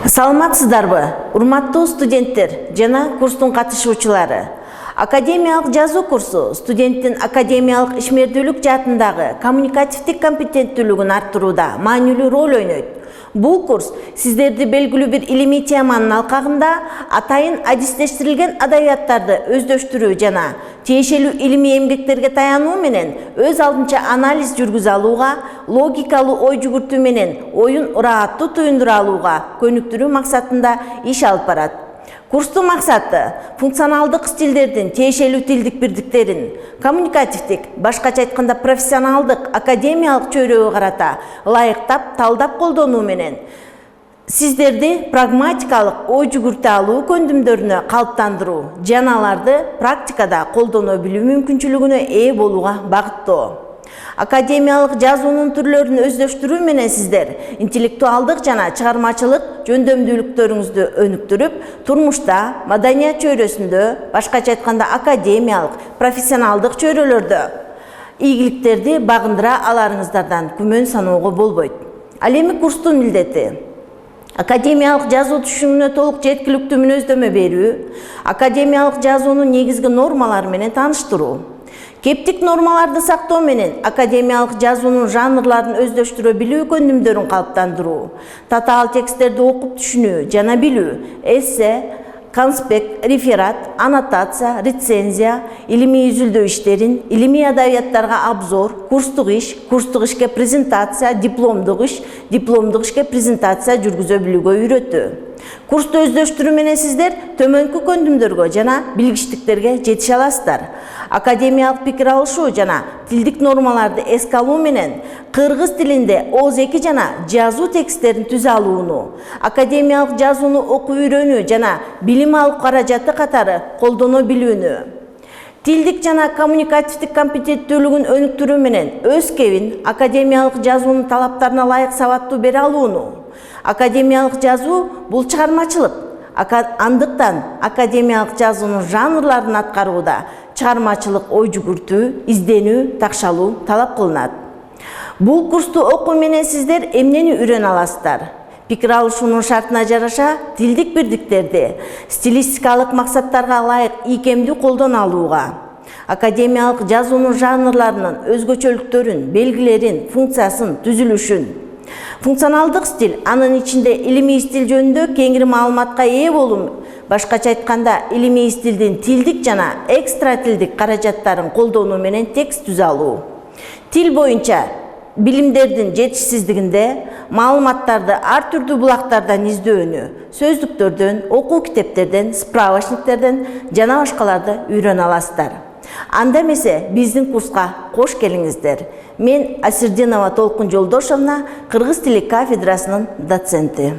Саламатсыздарбы, урматтуу студенттер жана курстун катышуучулары. Академиялык жазуу курсу студенттин академиялык ишмердүүлүк жаатындагы коммуникативдик компетенттүүлүгүн арттырууда маанилүү роль ойнойт. Бул курс сиздерди белгилүү бир илимий теманын алкагында атайын адистештирилген адабияттарды өздөштүрүү жана тиешелүү илимий эмгектерге таянуу менен өз алдынча анализ жүргүзө алууга, логикалуу ой жүгүртүү менен оюн ырааттуу туюндура алууга көнүктүрүү максатында иш алып барат. Курстун максаты функционалдык стилдердин тиешелүү тилдик бирдиктерин, коммуникативдик, башкача айтканда профессионалдык, академиялык чөйрөгө карата ылайыктап, талдап колдонуу менен сиздерди прагматикалык ой жүгүртө алуу көндүмдөрүнө калыптандыруу жана аларды практикада колдоно билүү мүмкүнчүлүгүнө ээ болууга багыттоо. Академиялык жазуунун түрлөрүн өздөштүрүү менен сиздер интеллектуалдык жана чыгармачылык жөндөмдүүлүктөрүңүздү өнүктүрүп, турмушта, маданият чөйрөсүндө, башкача айтканда академиялык, профессионалдык чөйрөлөрдө ийгиликтерди багындыра аларыңыздардан күмөн саноого болбойт. Ал эми курстун милдети академиялык жазуу түшүнүгүнө толук жеткиликтүү мүнөздөмө берүү, академиялык жазуунун негизги нормалары менен тааныштыруу. Кептик нормаларды сактоо менен академиялык жазуунун жанрларын өздөштүрө билүү көндүмдөрүн калыптандыруу, татаал тексттерди окуп түшүнүү жана билүү, эссе, конспект, реферат, аннотация, рецензия, илимий изилдөө иштерин, илимий адабияттарга обзор, курстук ишке презентация, дипломдук ишке презентация жүргүзө билүүгө үйрөтүү. Курсту өздөштүрүү менен сиздер төмөнкү көндүмдөргө жана билгичтиктерге жетише аласыздар. Академиялык пикир алышуу жана тилдик нормаларды эске алуу менен кыргыз тилинде ооз-2 жана жазуу тексттерин түзө алууну, академиялык жазууну окуп үйрөнүү жана билим алуу каражаты катары колдоно билүүнү, тилдик жана коммуникативдик компетенттүүлүгүн өнүктүрүү менен өз кебин академиялык жазуунун талаптарына ылайык сабаттуу бере алууну. Академиялык жазуу бул чыгармачылык. Андыктан академиялык жазуунун жанрларын аткарууда чыгармачылык ой жүгүртүү, изденүү, такшалуу талап кылынат. Бул курсту окуу менен сиздер эмнени үйрөнө аласыздар? Пикир алышуунун шартына жараша тилдик бирдиктерди стилистикалык максаттарга ылайык ийкемдүү колдоно алууга, академиялык жазуунун жанрларынын өзгөчөлүктөрүн, белгилерин, функциясын, түзүлүшүн. Функционалдык стиль анын ичинде илимий стиль жөнүндө кеңири маалыматка ээ болуу, башкача айтканда илимий стилдин тилдик жана экстра тилдик каражаттарын колдонуу менен текст түзө алуу. Тил боюнча билимдердин жетишсиздигинде маалыматтарды ар түрдүү булактардан издөөнү, сөздүктөрдөн, окуу китептерден, справочниктерден жана башкаларды үйрөнө аласыздар. Анда эмесе биздин курска кош келиңиздер. Мен Асирдинова Толкун Жолдошовна, кыргыз тили кафедрасынын доценти.